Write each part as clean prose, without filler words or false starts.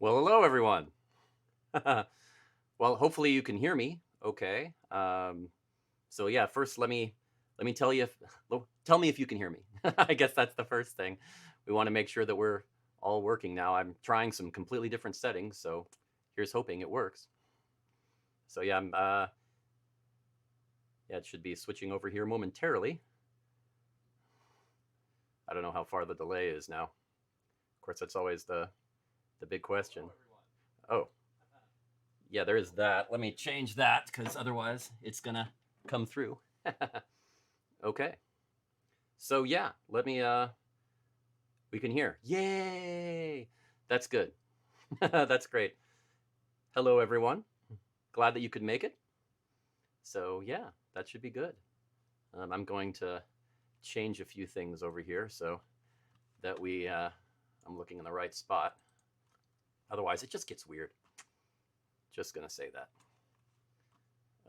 Well, hello everyone. Well, hopefully you can hear me. Okay. So yeah, first let me tell you. Tell me if you can hear me. I guess that's the first thing. We want to make sure that we're all working now. I'm trying some completely different settings, so here's hoping it works. So yeah, I'm yeah, it should be switching over here momentarily. I don't know how far the delay is now. Of course, that's always the big question. Oh, yeah, there is that. Let me change that because otherwise it's gonna come through. Okay. So yeah, let me we can hear. Yay! That's good. That's great. Hello everyone. Glad that you could make it. So yeah, that should be good. I'm going to change a few things over here so that I'm looking in the right spot. Otherwise it just gets weird. Just gonna say that.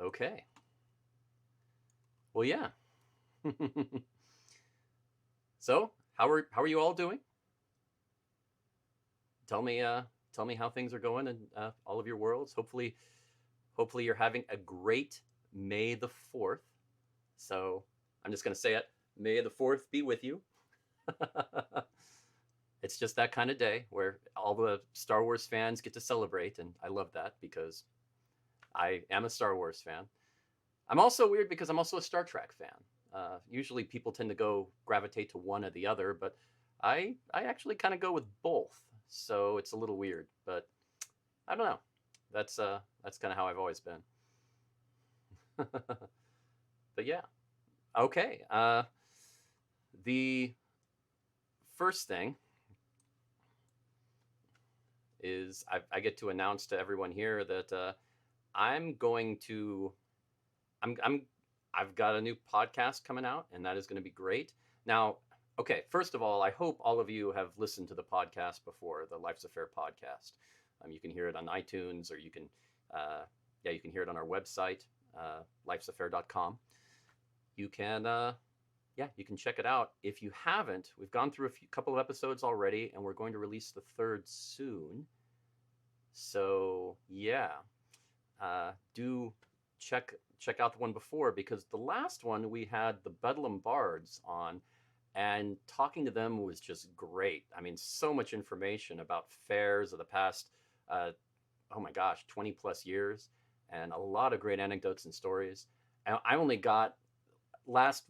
Okay. Well yeah. So how are you all doing? Tell me tell me how things are going in all of your worlds. Hopefully you're having a great May the 4th. So I'm just going to say it. May the 4th be with you. It's just that kind of day where all the Star Wars fans get to celebrate. And I love that because I am a Star Wars fan. I'm also weird because I'm also a Star Trek fan. Usually people tend to go gravitate to one or the other, but I actually kind of go with both. So it's a little weird, but I don't know. That's kind of how I've always been. But yeah, okay. The first thing is I get to announce to everyone here that I'm going to I'm I've got a new podcast coming out, and that is going to be great. Now, okay, first of all, I hope all of you have listened to the podcast before, the Life's a Fair podcast. You can hear it on iTunes, or you can yeah, you can hear it on our website, lifesaffair.com. You can yeah, you can check it out. If you haven't, we've gone through couple of episodes already, and we're going to release the third soon. So yeah, do check out the one before, because the last one we had the Bedlam Bards on, and talking to them was just great. I mean, so much information about fairs of the past, uh, oh my gosh, 20 plus years, and a lot of great anecdotes and stories. And I only got last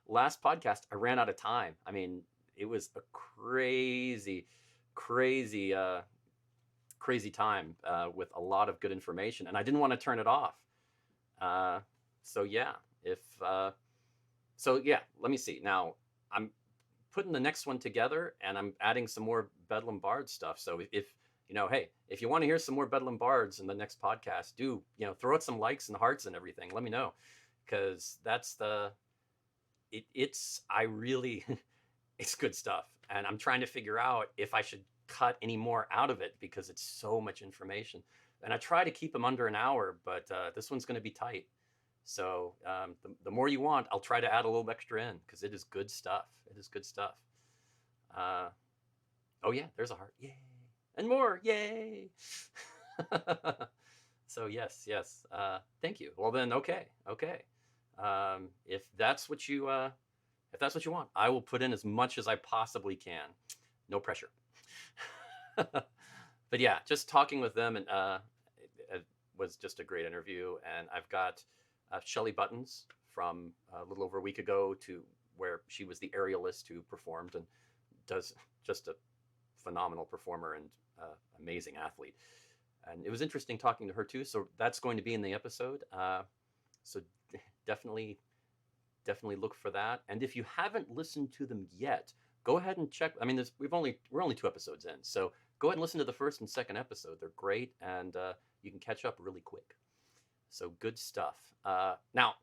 last podcast. I ran out of time. I mean, it was a crazy crazy time with a lot of good information, and I didn't want to turn it off. Uh, so yeah, if so yeah, let me see. Now I'm putting the next one together, and I'm adding some more Bedlam Bard stuff. So if you know, hey, if you want to hear some more Bedlam Bards in the next podcast, do throw out some likes and hearts and everything. Let me know, because that's it's I really it's good stuff, and I'm trying to figure out if I should cut any more out of it because it's so much information. And I try to keep them under an hour, but this one's going to be tight. So the more you want, I'll try to add a little extra in because it is good stuff. It is good stuff. Uh, oh yeah, there's a heart. Yay! And more. Yay! So yes. Thank you. Well then, okay. If that's what you want, I will put in as much as I possibly can. No pressure. But yeah, just talking with them, and it was just a great interview. And I've got Shelly Buttons from a little over a week ago, to where she was the aerialist who performed and does just a phenomenal performer and amazing athlete. And it was interesting talking to her too. So that's going to be in the episode. So definitely look for that. And if you haven't listened to them yet, go ahead and check. I mean, we're only 2 episodes in, so go ahead and listen to the first and second episode. They're great, and you can catch up really quick. So good stuff. Now,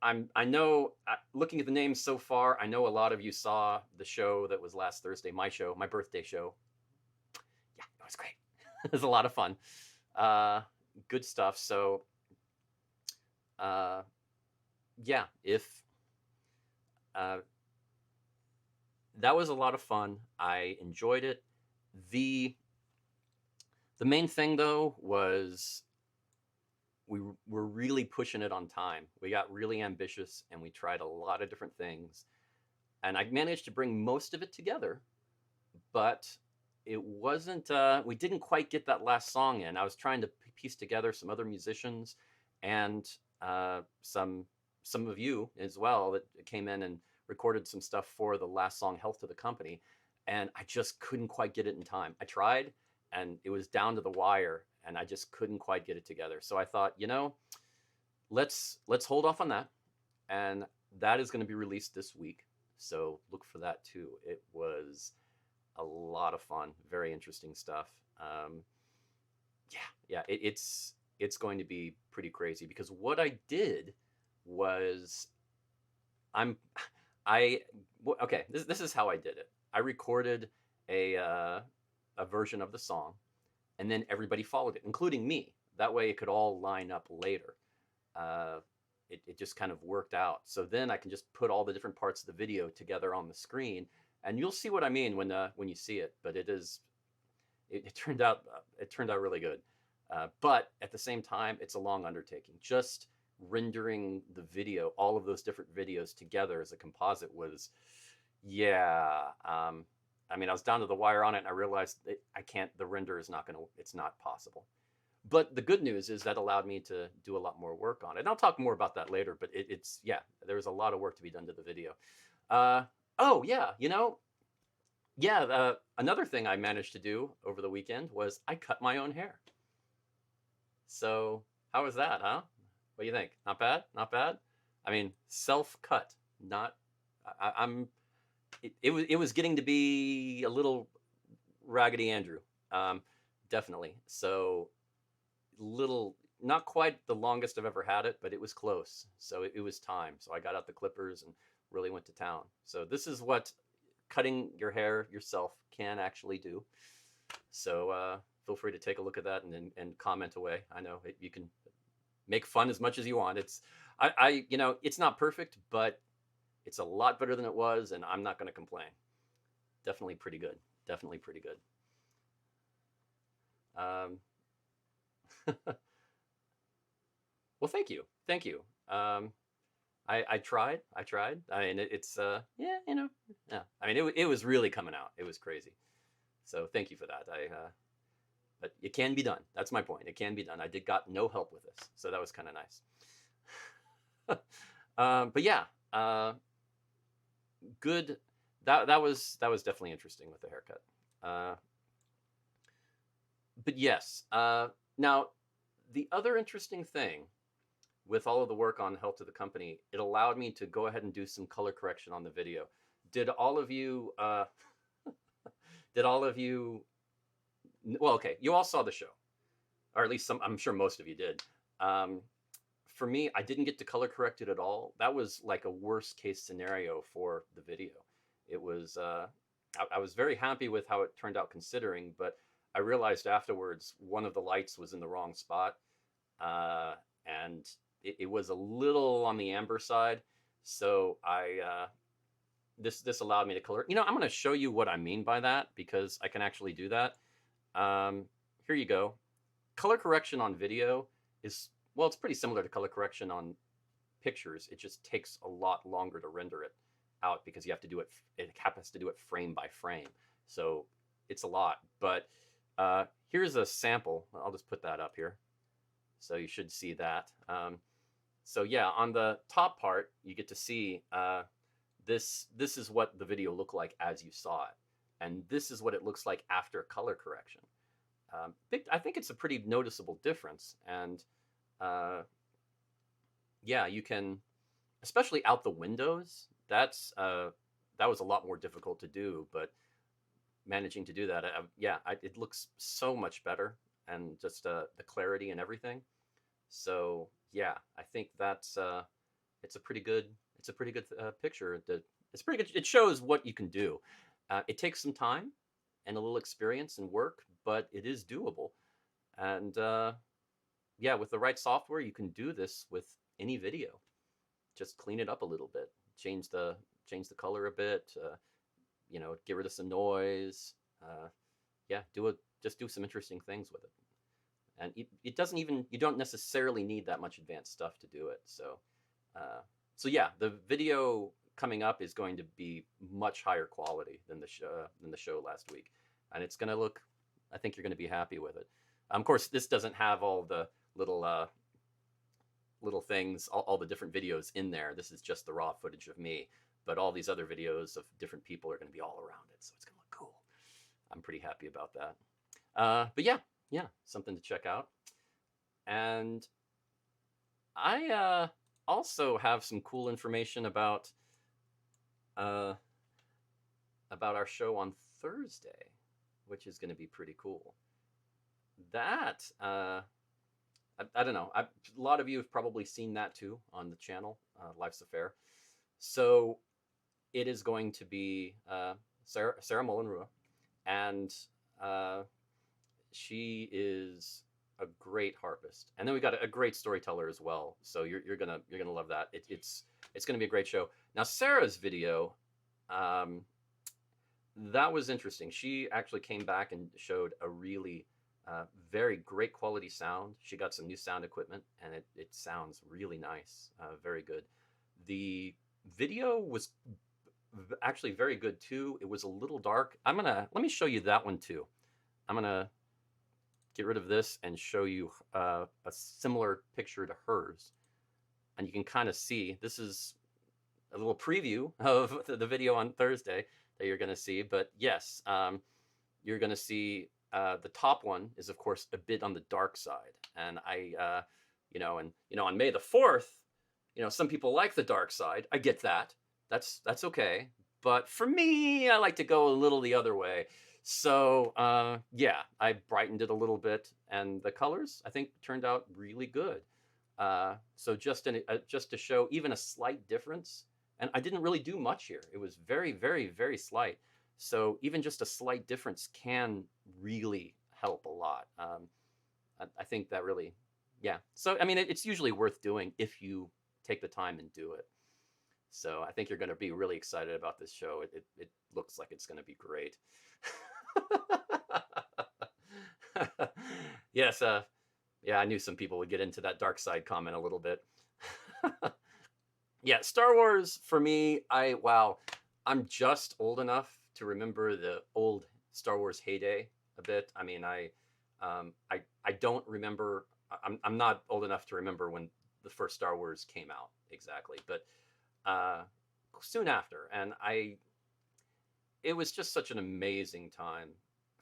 I know, looking at the names so far, I know a lot of you saw the show that was last Thursday, my birthday show. Yeah, it was great. It was a lot of fun. Good stuff. So, uh, yeah, if uh, that was a lot of fun. I enjoyed it. The The main thing though was were really pushing it on time. We got really ambitious and we tried a lot of different things. And I managed to bring most of it together, but it wasn't, we didn't quite get that last song in. I was trying to piece together some other musicians and some of you as well that came in and recorded some stuff for the last song, Health to the Company. And I just couldn't quite get it in time. I tried and it was down to the wire and I just couldn't quite get it together. So I thought, let's hold off on that. And that is going to be released this week. So look for that too. It was a lot of fun, very interesting stuff. It's going to be pretty crazy because what I did was I'm I okay. This is how I did it. I recorded a version of the song, and then everybody followed it, including me. That way, it could all line up later. Uh, it just kind of worked out. So then I can just put all the different parts of the video together on the screen, and you'll see what I mean when you see it. But it turned out really good. But at the same time, it's a long undertaking. Just rendering the video, all of those different videos together as a composite was, yeah. I mean, I was down to the wire on it, and I realized that I can't. The render is not gonna. It's not possible. But the good news is that allowed me to do a lot more work on it. And I'll talk more about that later. But it's yeah, there's a lot of work to be done to the video. Uh, oh yeah, yeah. Another thing I managed to do over the weekend was I cut my own hair. So how was that, huh? What do you think? Not bad? Not bad? I mean, self-cut, not I'm it was getting to be a little Raggedy Andrew. Um, definitely. So little not quite the longest I've ever had it, but it was close. So it was time. So I got out the clippers and really went to town. So this is what cutting your hair yourself can actually do. So feel free to take a look at that and comment away. I know you can make fun as much as you want. It's not perfect, but it's a lot better than it was, and I'm not going to complain. Definitely pretty good. Definitely pretty good. Well, thank you. Thank you. I tried. I tried. I mean, it's yeah, yeah. I mean, it was really coming out. It was crazy. So thank you for that. But it can be done. That's my point. It can be done. I got no help with this, so that was kind of nice. But yeah, good. That was definitely interesting with the haircut. But yes. Now, the other interesting thing with all of the work on Health to the Company, it allowed me to go ahead and do some color correction on the video. Did all of you? Did all of you? Well, okay, you all saw the show, or at least some. I'm sure most of you did. For me, I didn't get to color correct it at all. That was like a worst case scenario for the video. It was. I was very happy with how it turned out, considering, but I realized afterwards one of the lights was in the wrong spot, and it was a little on the amber side. So this allowed me to color. I'm going to show you what I mean by that because I can actually do that. Here you go. Color correction on video is, well, it's pretty similar to color correction on pictures. It just takes a lot longer to render it out because you have to do it. It happens to do it frame by frame. So it's a lot. But here's a sample. I'll just put that up here. So you should see that. So yeah, on the top part, you get to see this is what the video looked like as you saw it. And this is what it looks like after color correction. I think it's a pretty noticeable difference. And yeah, you can, especially out the windows, that was a lot more difficult to do, but managing to do that, it looks so much better, and just the clarity and everything. So yeah, I think that's it's a pretty good picture. It's pretty good. It shows what you can do. It takes some time and a little experience and work, but it is doable. And yeah, with the right software, you can do this with any video. Just clean it up a little bit, change the color a bit, get rid of some noise. Yeah, do just do some interesting things with it. And it doesn't even, you don't necessarily need that much advanced stuff to do it. Uh, so yeah, the video coming up is going to be much higher quality than the show last week, and it's going to look. I think you're going to be happy with it. Of course, this doesn't have all the little things, all the different videos in there. This is just the raw footage of me, but all these other videos of different people are going to be all around it, so it's going to look cool. I'm pretty happy about that. But yeah, something to check out. And I also have some cool information about our show on Thursday, which is going to be pretty cool. That I don't know. A lot of you have probably seen that too on the channel, Life's a Faire. So it is going to be Sarah Mullenrua, and she is a great harpist, and then we got a great storyteller as well. So you're gonna love that. It's gonna be a great show. Now Sarah's video, that was interesting. She actually came back and showed a really very great quality sound. She got some new sound equipment, and it sounds really nice, very good. The video was actually very good too. It was a little dark. Let me show you that one too. I'm gonna get rid of this and show you a similar picture to hers, and you can kind of see, this is a little preview of the video on Thursday that you're going to see. But yes, you're going to see the top one is of course a bit on the dark side, and I on May the 4th, some people like the dark side. I get that. That's okay. But for me, I like to go a little the other way. So yeah, I brightened it a little bit, and the colors I think turned out really good. So just to show even a slight difference, and I didn't really do much here. It was very, very, very slight. So even just a slight difference can really help a lot. I think that really, yeah. So I mean, it's usually worth doing if you take the time and do it. So I think you're going to be really excited about this show. It looks like it's going to be great. Yes, yeah, I knew some people would get into that dark side comment a little bit. Yeah, Star Wars for me, I'm just old enough to remember the old Star Wars heyday a bit. I mean, I don't remember. I'm not old enough to remember when the first Star Wars came out exactly, but soon after, and it was just such an amazing time.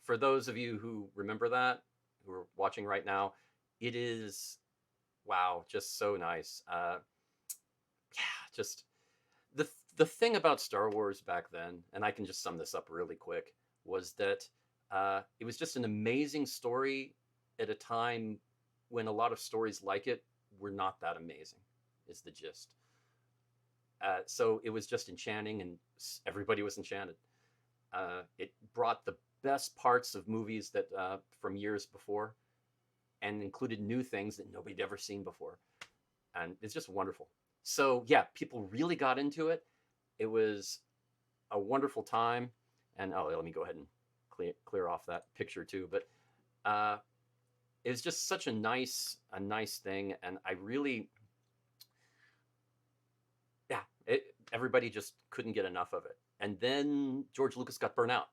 For those of you who remember that, who are watching right now, it is, wow, just so nice. Yeah, just the thing about Star Wars back then, and I can just sum this up really quick, was that it was just an amazing story at a time when a lot of stories like it were not that amazing, is the gist. So it was just enchanting, and everybody was enchanted. It brought the best parts of movies that from years before, and included new things that nobody had ever seen before, and it's just wonderful. So yeah, people really got into it. It was a wonderful time, and let me go ahead and clear off that picture too. But it was just such a nice thing, and I really, yeah, everybody just couldn't get enough of it. And then George Lucas got burnt out.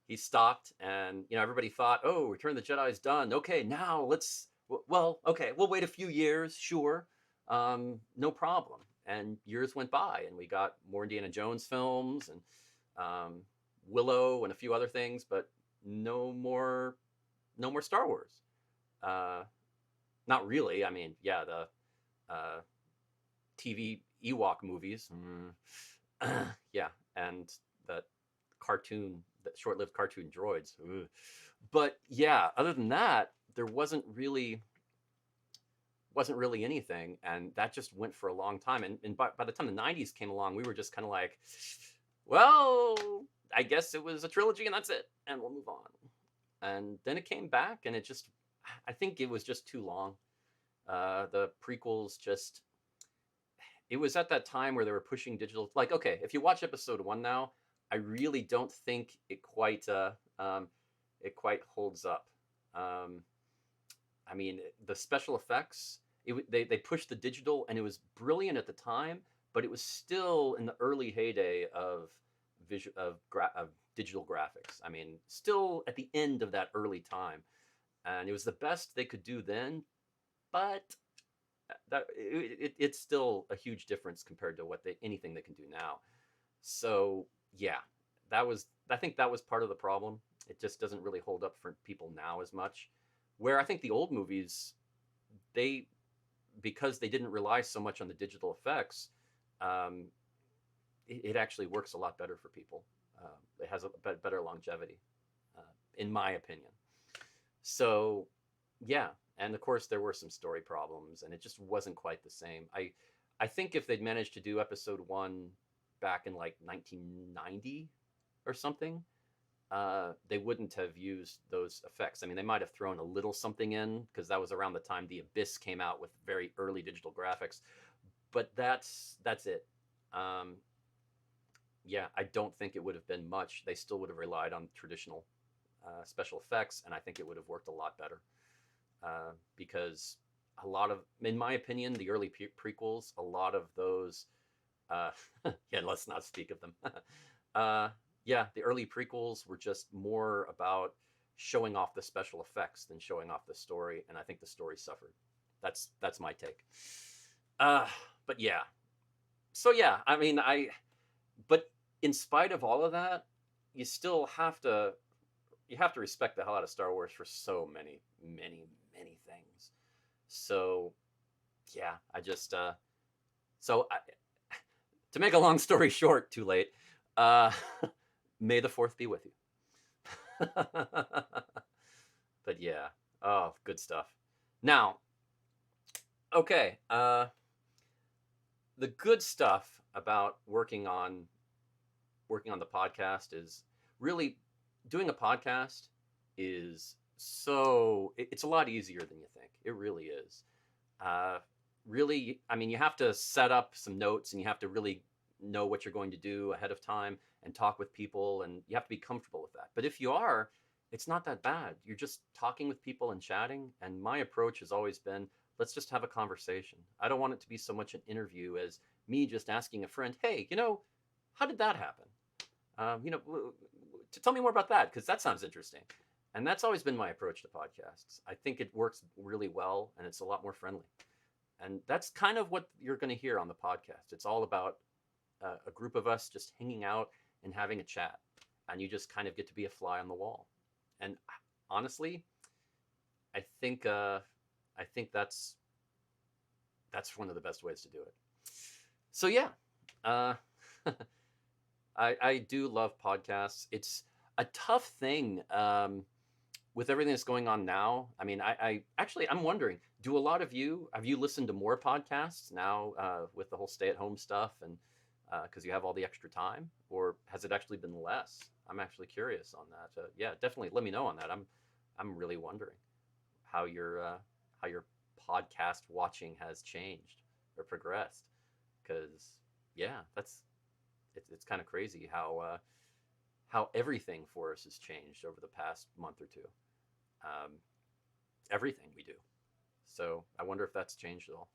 He stopped, and everybody thought, oh, Return of the Jedi is done. Okay, now okay, we'll wait a few years, sure, no problem. And years went by, and we got more Indiana Jones films, and Willow, and a few other things, but no more Star Wars. Not really. I mean, yeah, the TV Ewok movies, yeah, and that short-lived cartoon droids. Ugh. But yeah, other than that, there wasn't really anything, and that just went for a long time. And by the time the 90s came along, we were just kind of like, well, I guess it was a trilogy and that's it, and we'll move on. And then it came back, and I think it was just too long. The prequels it was at that time where they were pushing digital. Like, okay, if you watch episode 1 now, I really don't think it quite it quite holds up. Um, I mean, the special effects, they pushed the digital, and it was brilliant at the time, but it was still in the early heyday of of digital graphics. I mean, still at the end of that early time, and it was the best they could do then. But it's still a huge difference compared to what they anything they can do now. So yeah, I think that was part of the problem. It just doesn't really hold up for people now as much. Where I think the old movies, they because they didn't rely so much on the digital effects, um, it actually works a lot better for people. It has a better longevity, uh, in my opinion. So yeah, and of course there were some story problems, and it just wasn't quite the same. I think if they'd managed to do episode one back in like 1990 or something, they wouldn't have used those effects. I mean, they might have thrown a little something in because that was around the time The Abyss came out with very early digital graphics, but that's it. Um, yeah, I don't think it would have been much. They still would have relied on traditional special effects, and I think it would have worked a lot better because a lot of, in my opinion, the early prequels, a lot of those, uh, yeah, let's not speak of them. uh, yeah, the early prequels were just more about showing off the special effects than showing off the story, and I think the story suffered. That's my take. Uh, but yeah, so yeah, I mean, but in spite of all of that, you still have to respect the hell out of Star Wars for so many, many, many things. So yeah, I just so I, to make a long story short, too late. Uh, may the fourth be with you. But yeah, oh, good stuff. Now, okay, the good stuff about working on the podcast is really doing a podcast is it's a lot easier than you think. It really is. Uh, really, I mean, you have to set up some notes, and you have to really know what you're going to do ahead of time and talk with people, and you have to be comfortable with that. But if you are, it's not that bad. You're just talking with people and chatting. And my approach has always been, let's just have a conversation. I don't want it to be so much an interview as me just asking a friend, hey, how did that happen? To tell me more about that, because that sounds interesting. And that's always been my approach to podcasts. I think it works really well, and it's a lot more friendly. And that's kind of what you're going to hear on the podcast. It's all about a group of us just hanging out and having a chat, and you just kind of get to be a fly on the wall. And honestly, I think that's one of the best ways to do it. So yeah, uh, I do love podcasts. It's a tough thing with everything that's going on now. I mean, I'm wondering, do a lot of you have you listened to more podcasts now with the whole stay-at-home stuff, and because you have all the extra time, or has it actually been less? I'm actually curious on that. Yeah, definitely let me know on that. I'm really wondering how your podcast watching has changed or progressed, because yeah, it's kind of crazy how everything for us has changed over the past month or two. Um, Everything we do. So I wonder if that's changed at all.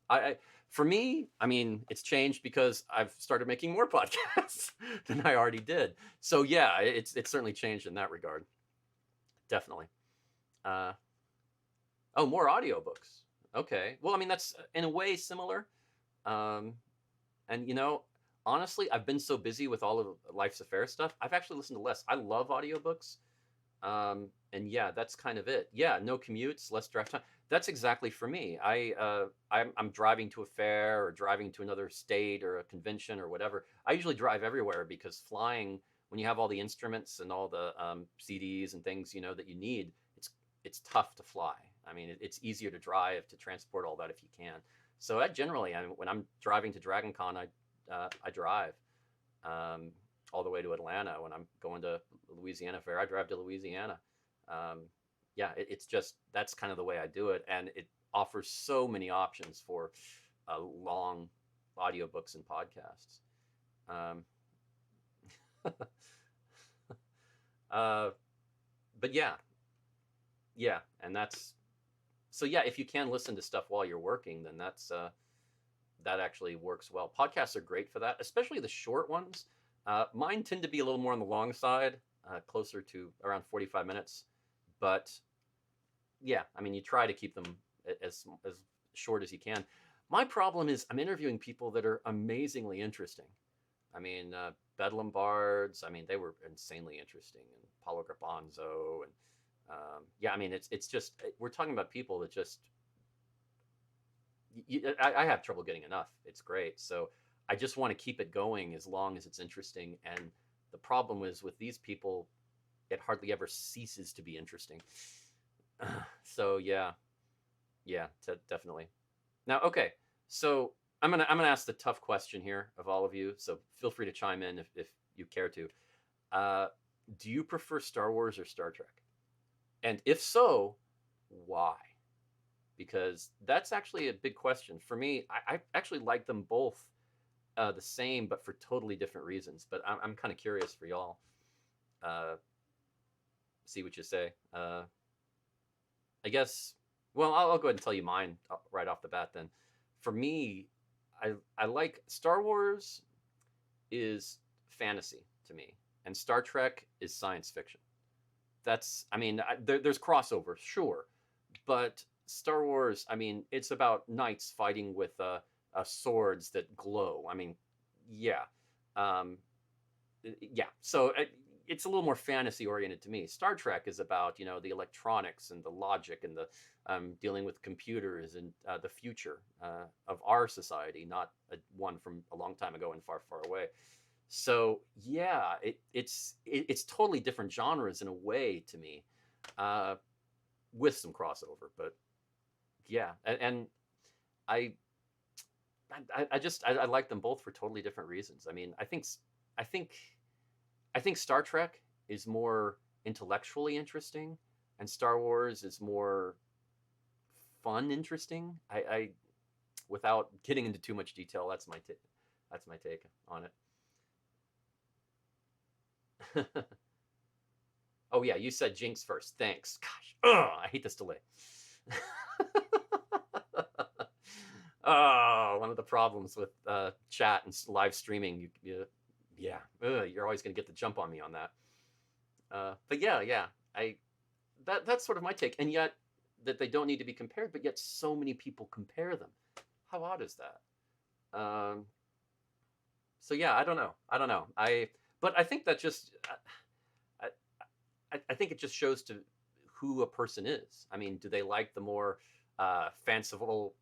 For me, I mean, it's changed because I've started making more podcasts than I already did. So yeah, it's certainly changed in that regard. Definitely. Uh, oh, more audiobooks. Okay. Well, I mean, that's in a way similar. Um, and honestly, I've been so busy with all of Life's Affair stuff. I've actually listened to less. I love audiobooks. And yeah, that's kind of it. Yeah, no commutes, less drive time. That's exactly for me. I'm driving to a fair or driving to another state or a convention or whatever. I usually drive everywhere because flying, when you have all the instruments and all the CDs and things that you need, it's tough to fly. I mean, it's easier to drive to transport all that if you can. So when I'm driving to DragonCon, I drive. Um, all the way to Atlanta. When I'm going to Louisiana Fair, I drive to Louisiana. Um, yeah, it's just that's kind of the way I do it, and it offers so many options for long audiobooks and podcasts. Um, uh, but yeah, yeah, and that's so yeah. If you can listen to stuff while you're working, then that actually works well. Podcasts are great for that, especially the short ones. Mine tend to be a little more on the long side, closer to around 45 minutes. But yeah, I mean, you try to keep them as short as you can. My problem is I'm interviewing people that are amazingly interesting. I mean, Bedlam Bards. I mean, they were insanely interesting, and Paulo Garbanzo, and yeah. I mean, it's just we're talking about people that just I have trouble getting enough. It's great. So I just want to keep it going as long as it's interesting. And the problem is with these people, it hardly ever ceases to be interesting. So yeah, yeah, definitely. Now, okay, so I'm gonna ask the tough question here of all of you. So feel free to chime in if you care to. Uh, do you prefer Star Wars or Star Trek? And if so, why? Because that's actually a big question for me. I actually like them both the same, but for totally different reasons. But I'm kind of curious for y'all. Uh, see what you say. I guess. Well, I'll go ahead and tell you mine right off the bat. Then, for me, I like Star Wars is fantasy to me, and Star Trek is science fiction. That's I mean, there's crossover, sure, but Star Wars, I mean, it's about knights fighting with swords that glow. I mean, yeah. Um, yeah. So it's a little more fantasy oriented to me. Star Trek is about the electronics and the logic and the dealing with computers and the future of our society, not one from a long time ago and far, far away. So yeah, it's totally different genres in a way to me, uh, with some crossover. But yeah, and I I like them both for totally different reasons. I mean, I think I think Star Trek is more intellectually interesting, and Star Wars is more fun interesting. I without getting into too much detail, that's my take on it. Oh yeah, you said Jinx first. Thanks. Gosh, I hate this delay. Oh, one of the problems with chat and live streaming, yeah, you're always going to get the jump on me on that. But yeah, yeah, I that's sort of my take. And yet that they don't need to be compared, but yet so many people compare them. How odd is that? So yeah, I don't know. I don't know. But I think that just I, I think it just shows to who a person is. I mean, do they like the more fanciful,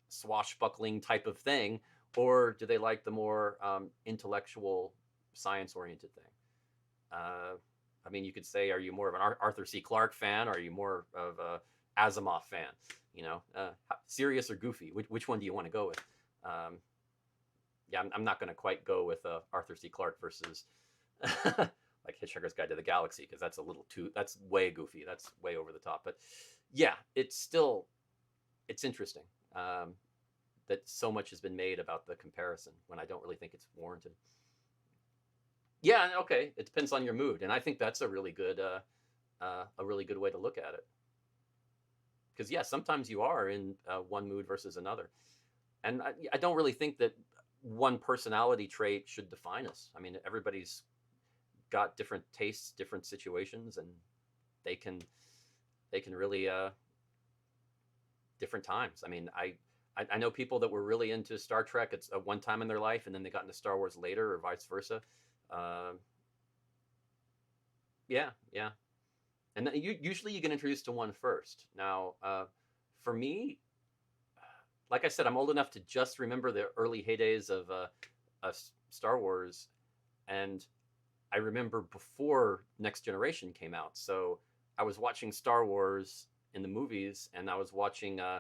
swashbuckling type of thing, or do they like the more intellectual, science-oriented thing? Uh, I mean, you could say, are you more of an Arthur C. Clarke fan, or are you more of a Asimov fan? Serious or goofy? Which one do you want to go with? Um, yeah, I'm not going to quite go with Arthur C. Clarke versus like Hitchhiker's Guide to the Galaxy, because that's a little too, that's way goofy. That's way over the top. But yeah, it's interesting that so much has been made about the comparison when I don't really think it's warranted. Yeah, okay, it depends on your mood, and I think that's a really good way to look at it. Because yeah, sometimes you are in one mood versus another, and I don't really think that one personality trait should define us. I mean, everybody's got different tastes, different situations, and they can really different times. I mean, I know people that were really into Star Trek at one time in their life, and then they got into Star Wars later, or vice versa. Uh, yeah, yeah, and usually you get introduced to one first. Now, for me, like I said, I'm old enough to just remember the early heydays of Star Wars, and I remember before Next Generation came out. So I was watching Star Wars in the movies, and I was watching uh,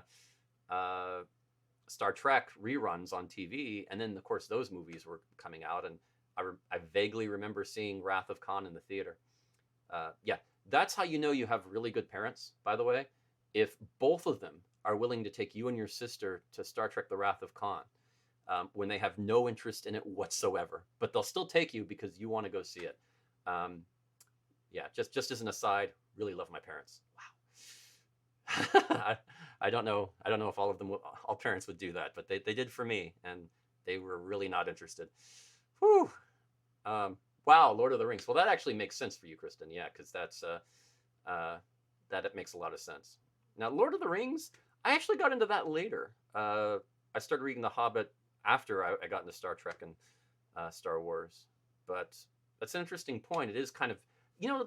Star Trek reruns on TV, and then of course those movies were coming out, and I vaguely remember seeing Wrath of Khan in the theater. Yeah, that's how you know you have really good parents, by the way. If both of them are willing to take you and your sister to Star Trek: The Wrath of Khan, when they have no interest in it whatsoever, but they'll still take you because you want to go see it. Um, yeah, just as an aside, really love my parents. Wow. I don't know. I don't know if all parents would do that, but they did for me, and they were really not interested. Whew. Um, wow, Lord of the Rings. Well, that actually makes sense for you, Kristen. Yeah, because uh, that it makes a lot of sense. Now, Lord of the Rings, I actually got into that later. I started reading The Hobbit after I got into Star Trek and Star Wars. But that's an interesting point. It is kind of,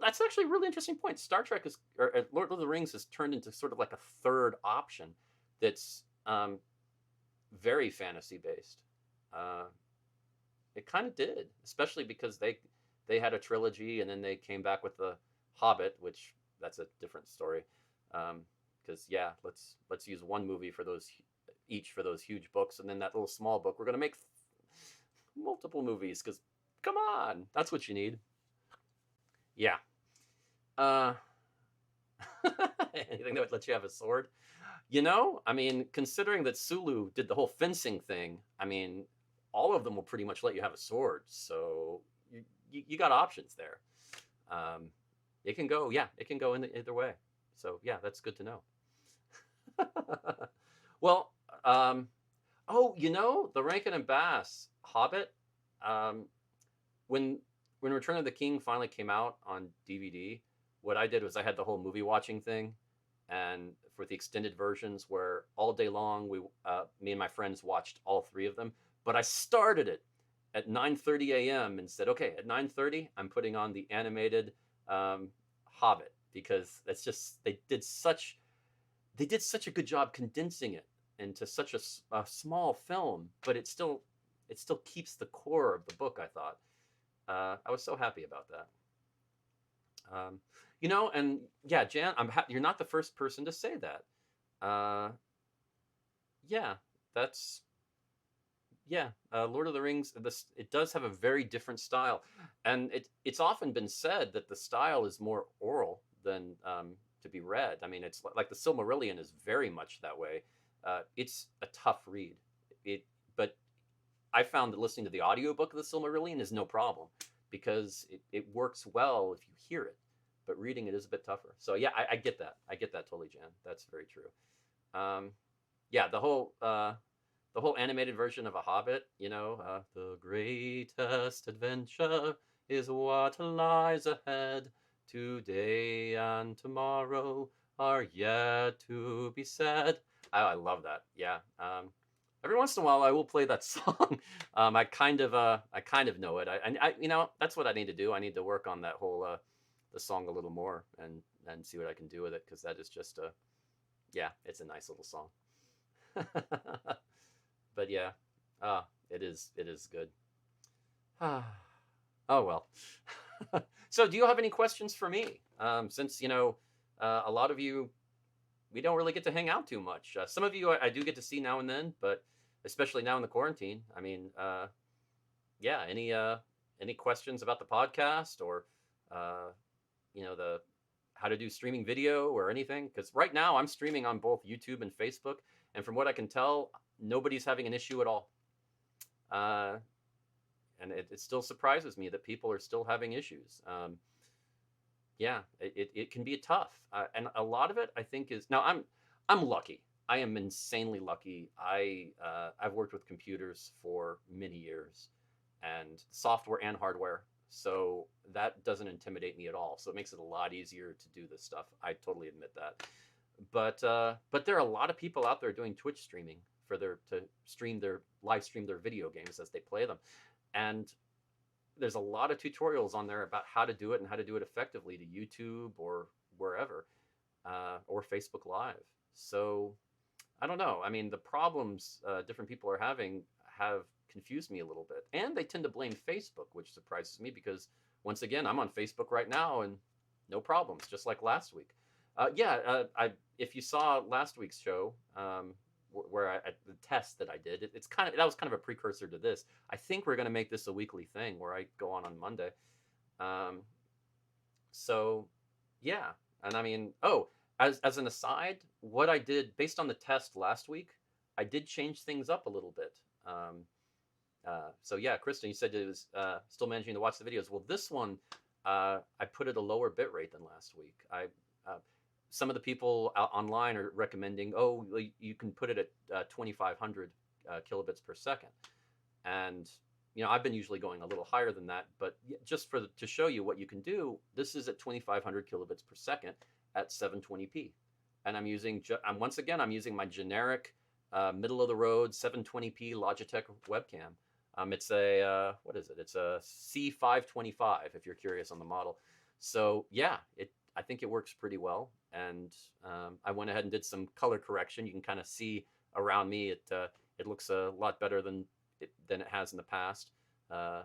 that's actually a really interesting point. Star Trek or Lord of the Rings has turned into sort of like a third option that's very fantasy based. Uh, it kind of did, especially because they had a trilogy and then they came back with the Hobbit, which that's a different story. Because yeah, let's use one movie for those each for those huge books, and then that little small book we're gonna make multiple movies because come on, that's what you need. Yeah. Uh, anything that would let you have a sword. I mean, considering that Sulu did the whole fencing thing, I mean, all of them will pretty much let you have a sword. So you got options there. Um, it can go, yeah, it can go in either way. So yeah, that's good to know. Well, oh, the Rankin and Bass Hobbit. Um, when when Return of the King finally came out on DVD, what I did was I had the whole movie watching thing, and for the extended versions, where all day long me and my friends watched all three of them. But I started it at 9:30 a.m. and said, okay, at 9:30 I'm putting on the animated Hobbit because that's just they did such a good job condensing it into such a small film, but it still keeps the core of the book. I thought I was so happy about that. And yeah, Jan, you're not the first person to say that. Uh, yeah, that's yeah. Lord of the Rings. It does have a very different style, and it's often been said that the style is more oral than to be read. I mean, it's like the Silmarillion is very much that way. It's a tough read. But I found that listening to the audiobook of the Silmarillion is no problem because it works well if you hear it, but reading it is a bit tougher. So yeah, I get that. I get that totally, Jan. That's very true. Yeah, the whole animated version of a Hobbit, the greatest adventure is what lies ahead. Today and tomorrow are yet to be said. I love that. Yeah. Every once in a while, I will play that song. I kind of know it. That's what I need to do. I need to work on that whole the song a little more and see what I can do with it because that is just yeah, it's a nice little song. But yeah, it is good. Oh well. So do you have any questions for me? Since a lot of you we don't really get to hang out too much. Some of you I do get to see now and then, but especially now in the quarantine. I mean, yeah. Any questions about the podcast or the how to do streaming video or anything? Because right now I'm streaming on both YouTube and Facebook, and from what I can tell, nobody's having an issue at all. Uh, and it still surprises me that people are still having issues. Yeah, it can be tough, and a lot of it I think is now I'm lucky. I am insanely lucky. I've worked with computers for many years, and software and hardware, so that doesn't intimidate me at all. So it makes it a lot easier to do this stuff. I totally admit that. But there are a lot of people out there doing Twitch streaming to live stream their video games as they play them, and there's a lot of tutorials on there about how to do it and how to do it effectively to YouTube or wherever, or Facebook Live. So I don't know. I mean, the problems different people are having have confused me a little bit, and they tend to blame Facebook, which surprises me because once again, I'm on Facebook right now and no problems, just like last week. Yeah, if you saw last week's show, where the test that I did, that was kind of a precursor to this. I think we're going to make this a weekly thing where I go on Monday. Um, so yeah, and I mean, oh, as an aside, what I did based on the test last week, I did change things up a little bit. So yeah, Kristen, you said it was still managing to watch the videos. Well, this one, I put it a lower bit rate than last week. uh, some of the people out online are recommending, oh, well, you can put it at 2,500 kilobits per second. And I've been usually going a little higher than that, but just to show you what you can do, this is at 2,500 kilobits per second at 720p, and I'm using my generic middle of the road 720p Logitech webcam. It's a what is it? It's a C525 if you're curious on the model. So yeah, I think it works pretty well, and I went ahead and did some color correction. You can kind of see around me it looks a lot better than it has in the past. Uh,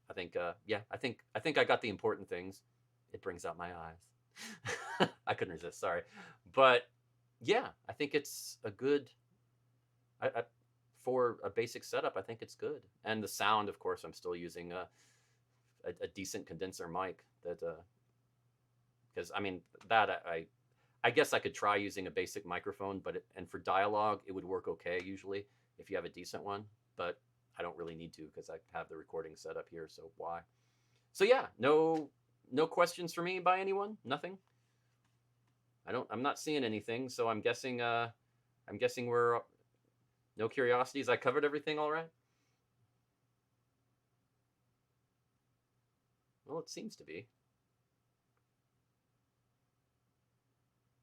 I think I got the important things. It brings out my eyes. I couldn't resist. Sorry, but yeah, I think it's a good. For a basic setup, I think it's good. And the sound, of course, I'm still using a decent condenser mic. That because I mean that I guess I could try using a basic microphone, and for dialogue, it would work okay usually if you have a decent one. But I don't really need to because I have the recording set up here. So why? So yeah, no questions for me by anyone. Nothing. I'm not seeing anything. So I'm guessing we're no curiosities. I covered everything all right. Well, it seems to be.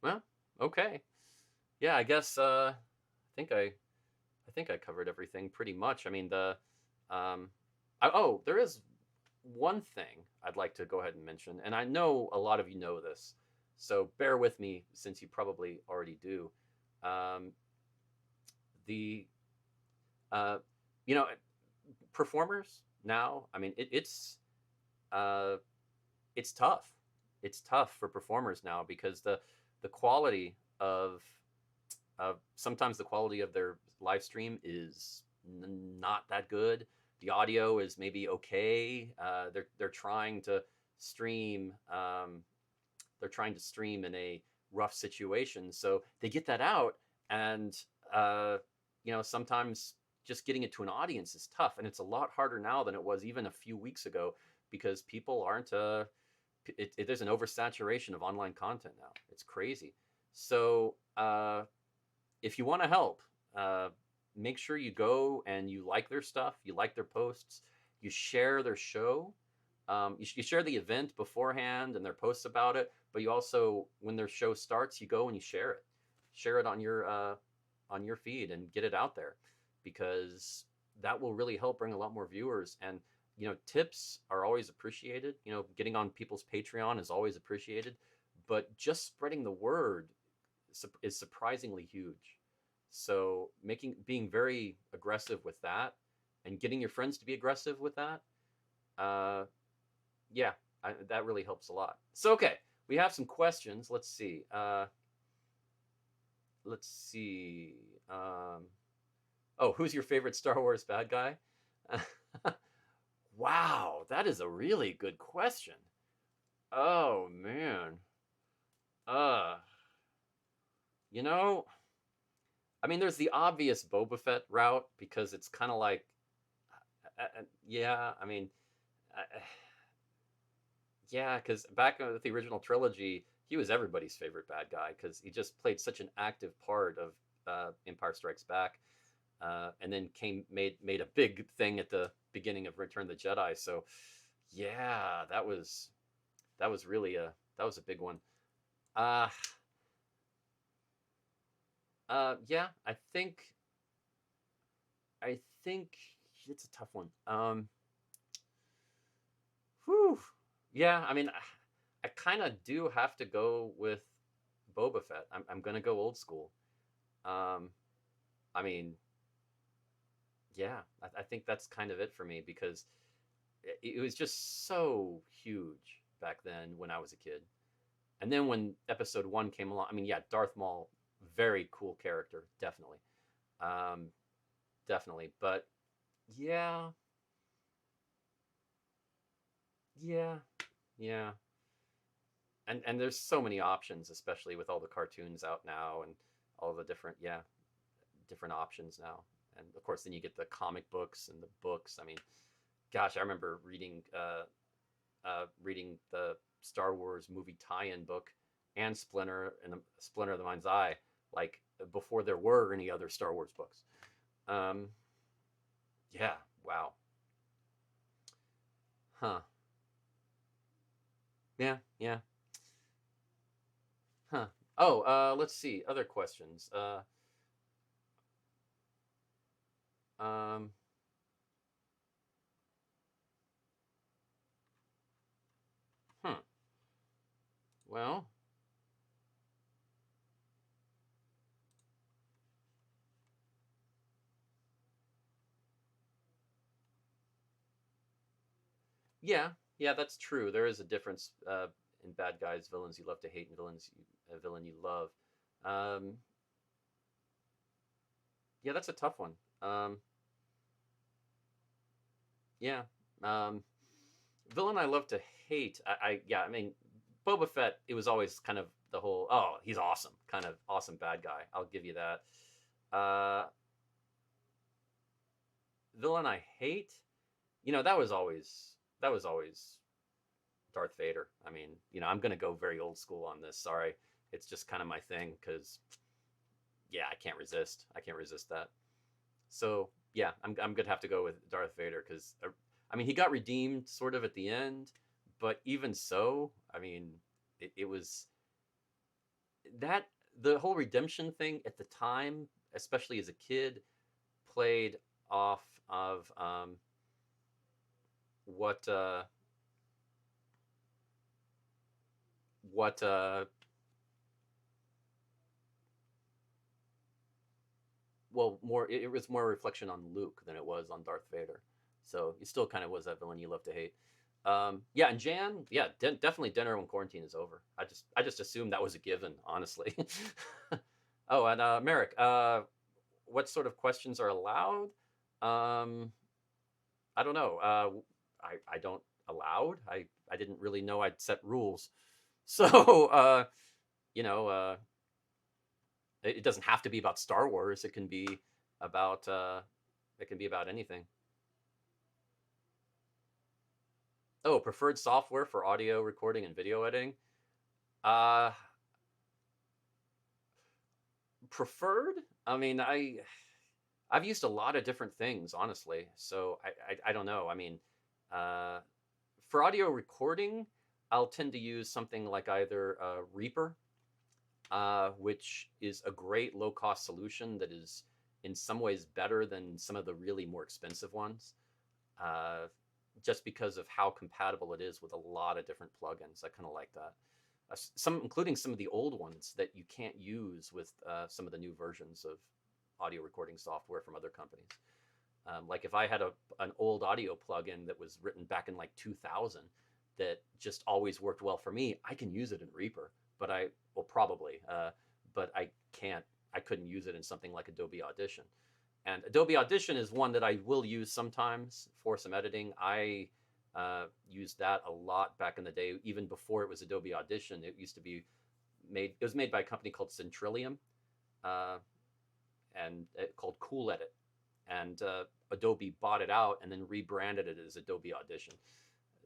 Well, okay. Yeah, I guess think I think I covered everything pretty much. I mean, there is one thing I'd like to go ahead and mention, and I know a lot of you know this, so bear with me since you probably already do. Um, the uh, you know, performers now. I mean, uh, it's tough. It's tough for performers now because the quality of sometimes the quality of their live stream is not that good. The audio is maybe okay. They're trying to stream. They're trying to stream in a rough situation, so they get that out, and sometimes just getting it to an audience is tough, and it's a lot harder now than it was even a few weeks ago because people aren't. There's an oversaturation of online content now. It's crazy. So if you want to help, make sure you go and you like their stuff, you like their posts, you share their show, you share the event beforehand and their posts about it. But you also, when their show starts, you go and you share it on your feed and get it out there, because that will really help bring a lot more viewers. And tips are always appreciated. Getting on people's Patreon is always appreciated, but just spreading the word is surprisingly huge. So being very aggressive with that, and getting your friends to be aggressive with that, yeah, that really helps a lot. So okay, we have some questions. Let's see. Let's see. Who's your favorite Star Wars bad guy? Wow, that is a really good question. Oh man. Uh, you know, I mean, there's the obvious Boba Fett route because it's kind of like, yeah. I mean, uh, yeah, because back with the original trilogy, he was everybody's favorite bad guy because he just played such an active part of Empire Strikes Back, and then made a big thing at the beginning of Return of the Jedi. So, yeah, that was really a big one. Uh, yeah, I think it's a tough one. Whew. Yeah, I mean, I kind of do have to go with Boba Fett. I'm gonna go old school. Um, I mean, yeah, I think that's kind of it for me because it was just so huge back then when I was a kid. And then when Episode One came along, I mean, yeah, Darth Maul, very cool character, definitely, um, definitely. But yeah, yeah, yeah. And there's so many options, especially with all the cartoons out now and all the different options now. And of course, then you get the comic books and the books. I mean, gosh, I remember reading the Star Wars movie tie-in book, and Splinter of the Mind's Eye, like before there were any other Star Wars books. Um, yeah, wow, huh, yeah, yeah, huh. Oh, let's see other questions. Um, hmm. Well, yeah, yeah, that's true. There is a difference in bad guys, villains you love to hate, and a villain you love. Um, yeah, that's a tough one. Um, yeah, um, villain I love to hate. Yeah, I mean, Boba Fett. It was always kind of the whole oh he's awesome kind of awesome bad guy. I'll give you that. Uh, villain I hate. That was always Darth Vader. I mean, I'm gonna go very old school on this. Sorry, it's just kind of my thing because yeah, I can't resist that. So yeah, I'm gonna have to go with Darth Vader because I mean he got redeemed sort of at the end, but even so, I mean it was that the whole redemption thing at the time, especially as a kid, played off of what what well more it was more a reflection on Luke than it was on Darth Vader. So he still kind of was that villain you love to hate. Yeah, and Jan, yeah, definitely dinner when quarantine is over. I just assumed that was a given, honestly. Oh, and Merrick, what sort of questions are allowed? Um, I don't know. I don't allowed. I didn't really know I'd set rules. So you know, it doesn't have to be about Star Wars. About it can be about anything. Oh, preferred software for audio recording and video editing. Uh, preferred. I mean, I've used a lot of different things, honestly. So I don't know. I mean, uh, for audio recording, I'll tend to use something like either Reaper, which is a great low cost solution that is in some ways better than some of the really more expensive ones, uh, just because of how compatible it is with a lot of different plugins. I kind of like that. Including some of the old ones that you can't use with some of the new versions of audio recording software from other companies. Like if I had an old audio plugin that was written back in like 2000 that just always worked well for me, I can use it in Reaper, but I well probably, but I can't. I couldn't use it in something like Adobe Audition. And Adobe Audition is one that I will use sometimes for some editing. I used that a lot back in the day, even before it was Adobe Audition. It used to be made. It was made by a company called Centrillium, uh, and called Cool Edit, and Adobe bought it out and then rebranded it as Adobe Audition.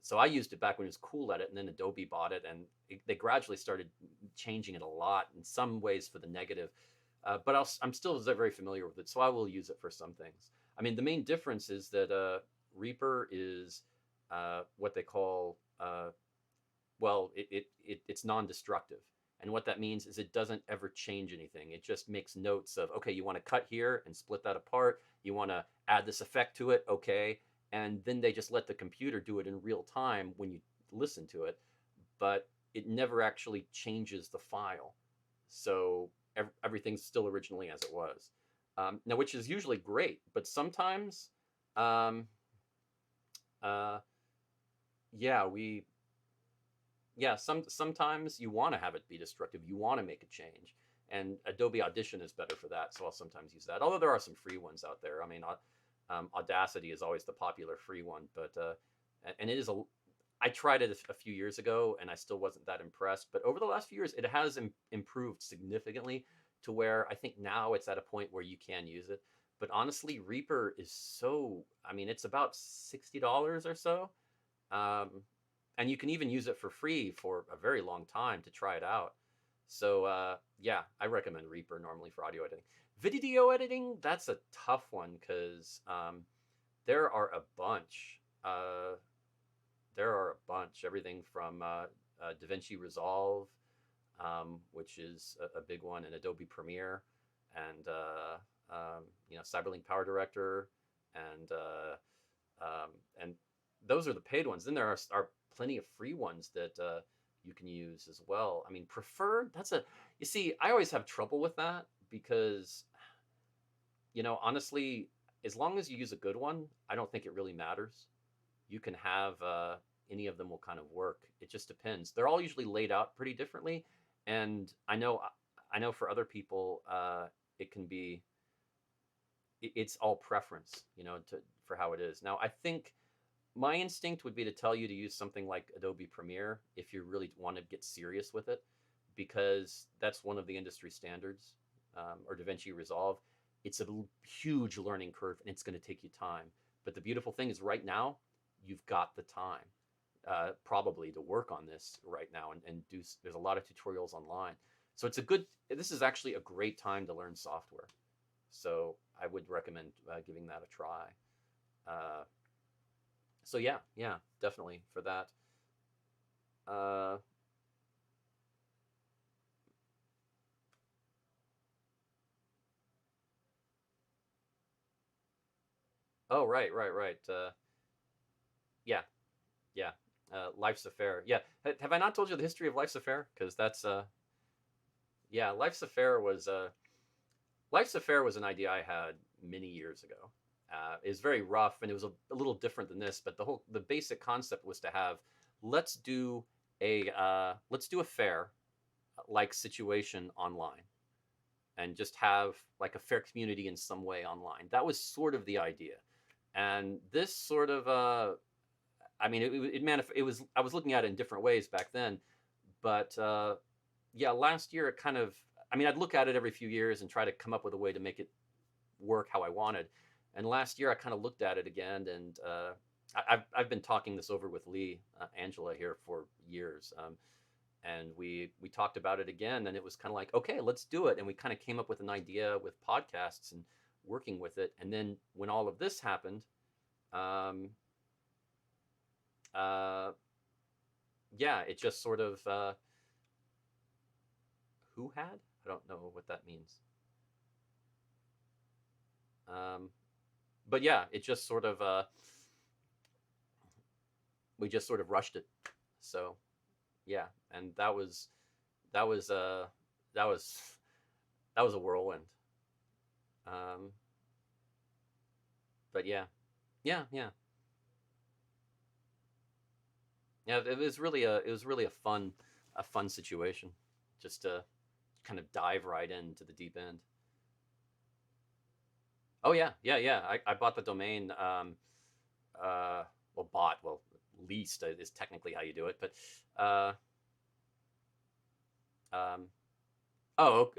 So I used it back when it was Cool Edit, and then Adobe bought it, and they gradually started changing it a lot in some ways for the negative. But I'm still very familiar with it, so I will use it for some things. I mean, the main difference is that Reaper is what they call well, it's non-destructive. And what that means is it doesn't ever change anything. It just makes notes of, okay, you want to cut here and split that apart. You want to add this effect to it, okay. And then they just let the computer do it in real time when you listen to it. But it never actually changes the file. So everything's still originally as it was. Now, which is usually great, but sometimes, um, uh, yeah, sometimes you want to have it be destructive. You want to make a change, and Adobe Audition is better for that. So I'll sometimes use that. Although there are some free ones out there. I mean, Audacity is always the popular free one, but and it is a. I tried it a few years ago, and I still wasn't that impressed. But over the last few years, it has improved significantly to where I think now it's at a point where you can use it. But honestly, Reaper is so. I mean, it's about $60 or so. Um, and you can even use it for free for a very long time to try it out. So yeah, I recommend Reaper normally for audio editing. Video editing, that's a tough one because there are a bunch. There are a bunch. Everything from DaVinci Resolve, which is a big one, and Adobe Premiere, and Cyberlink Power Director, and and those are the paid ones. Then there are plenty of free ones that you can use as well. I mean, preferred. You see, I always have trouble with that because honestly, as long as you use a good one, I don't think it really matters. You can have any of them will kind of work. It just depends. They're all usually laid out pretty differently, and I know for other people, it can be it's all preference, for how it is. Now, I think my instinct would be to tell you to use something like Adobe Premiere if you really want to get serious with it, because that's one of the industry standards, or DaVinci Resolve. It's a huge learning curve and it's going to take you time. But the beautiful thing is, right now, you've got the time, probably, to work on this right now and do. There's a lot of tutorials online. So this is actually a great time to learn software. So I would recommend giving that a try. Uh, so yeah, yeah, definitely for that. Uh, oh, right, right, right. Yeah, yeah. Life's a Fair. Yeah. Have I not told you the history of Life's a Fair? Because that's yeah, Life's a Fair was an idea I had many years ago. It was very rough and it was a little different than this, but the basic concept was to have let's do let's do a fair like situation online and just have like a fair community in some way online. That was sort of the idea. And this sort of I mean it was I was looking at it in different ways back then, but yeah, last year it kind of I mean I'd look at it every few years and try to come up with a way to make it work how I wanted. And last year I kind of looked at it again, and I've been talking this over with Lee Angela here for years, and we talked about it again, and it was kind of like, okay, let's do it. And we kind of came up with an idea with podcasts and working with it. And then when all of this happened, um, uh, yeah, it just sort of who had? I don't know what that means. Um, but yeah, it just sort of we just sort of rushed it. So yeah, and that was that was that was a whirlwind. Um, but yeah, yeah, yeah, yeah. It was really a fun situation, just to kind of dive right into the deep end. Oh yeah, yeah, yeah. I bought the domain. Well, leased is technically how you do it, but uh, um, oh,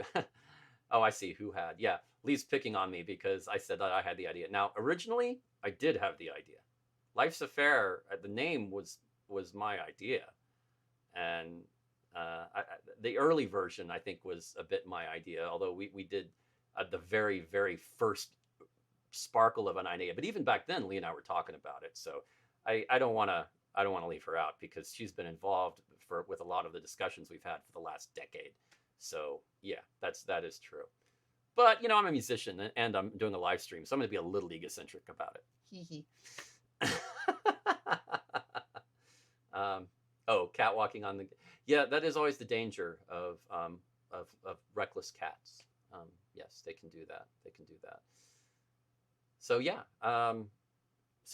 oh, I see who had. Yeah, Lee's picking on me because I said that I had the idea. Now, originally, I did have the idea. Life's a Fair. The name was my idea, and the early version I think was a bit my idea. Although we did the very first sparkle of an idea, but even back then, Lee and I were talking about it. So I don't want to leave her out because she's been involved with a lot of the discussions we've had for the last decade. So yeah, that is true. But I'm a musician and I'm doing a live stream, so I'm going to be a little egocentric about it. Hee hee. um, oh, cat walking on the. Yeah, that is always the danger of reckless cats. Yes, they can do that. They can do that. So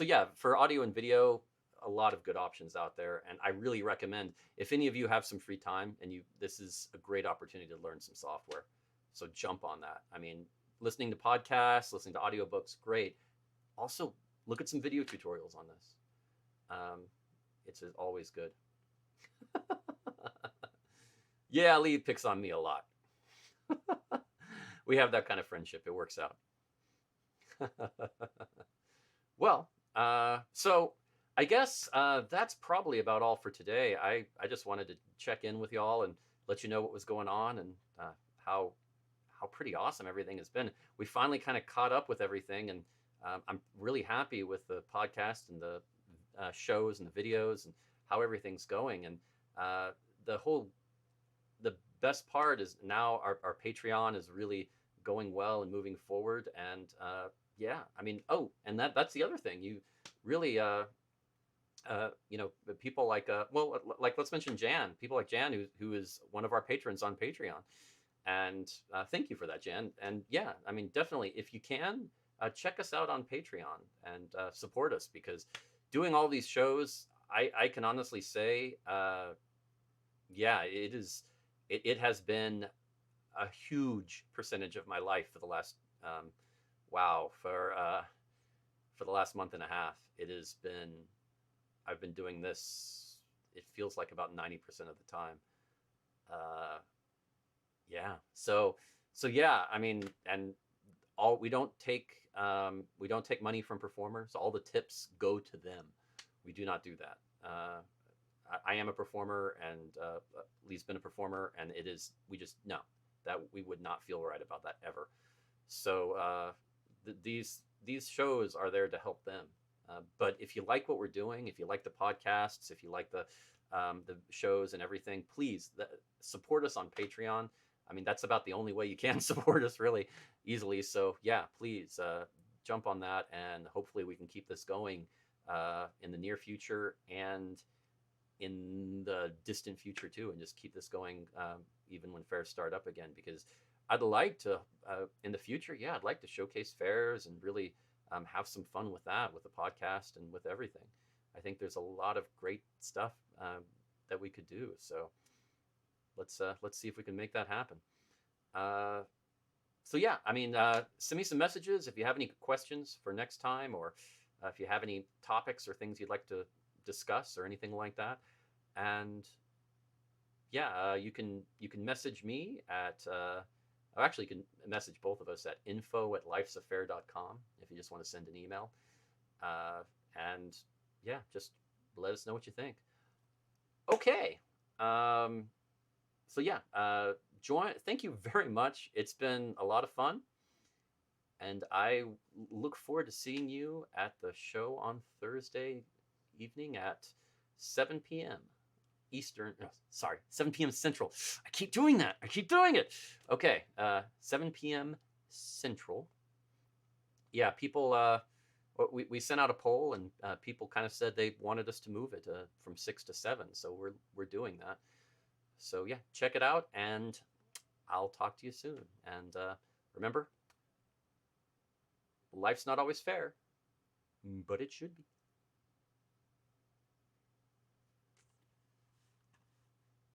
yeah, for audio and video, a lot of good options out there, and I really recommend if any of you have some free time and this is a great opportunity to learn some software. So jump on that. I mean, listening to podcasts, listening to audiobooks, great. Also, look at some video tutorials on this. It's always good. Yeah, Lee picks on me a lot. We have that kind of friendship. It works out. Well, so I guess that's probably about all for today. I just wanted to check in with y'all and let you know what was going on and how how pretty awesome everything has been. We finally kind of caught up with everything, and I'm really happy with the podcast and the shows and the videos and how everything's going. And uh, the whole the best part is now our Patreon is really going well and moving forward. And yeah, I mean, oh, and that's the other thing. You really, you know, people like, well, like let's mention Jan. People like Jan, who is one of our patrons on Patreon, and thank you for that, Jan. And yeah, I mean, definitely, if you can, check us out on Patreon and support us, because doing all these shows, I can honestly say, yeah, it is. It has been a huge percentage of my life for the last wow for the last month and a half. It has been I've been doing this. It feels like about 90% of the time. Uh, yeah. So yeah. I mean, and all we don't take money from performers. All the tips go to them. We do not do that. I am a performer, and Lee's been a performer, and it is we just no, that we would not feel right about that ever. So these shows are there to help them. But if you like what we're doing, if you like the podcasts, if you like the shows and everything, please support us on Patreon. I mean, that's about the only way you can support us really easily. So yeah, please jump on that, and hopefully we can keep this going in the near future and in the distant future too, and just keep this going even when fairs start up again. Because I'd like to in the future, yeah, I'd like to showcase fairs and really have some fun with that, with the podcast and with everything. I think there's a lot of great stuff that we could do. So let's see if we can make that happen. Uh, so yeah, I mean, send me some messages if you have any questions for next time, or if you have any topics or things you'd like to discuss or anything like that. And yeah, you can message me at or actually you can message both of us at info@lifesaffair.com if you just want to send an email. And yeah, just let us know what you think. Okay. Um, so yeah, join. Thank you very much. It's been a lot of fun, and I look forward to seeing you at the show on Thursday evening at 7 p.m. Eastern. Sorry, 7 p.m. Central. I keep doing that. I keep doing it. Okay, 7 p.m. Central. Yeah, people. We sent out a poll, and people kind of said they wanted us to move it from 6 to 7. So we're doing that. So yeah, check it out, and I'll talk to you soon. And remember, life's not always fair, but it should be.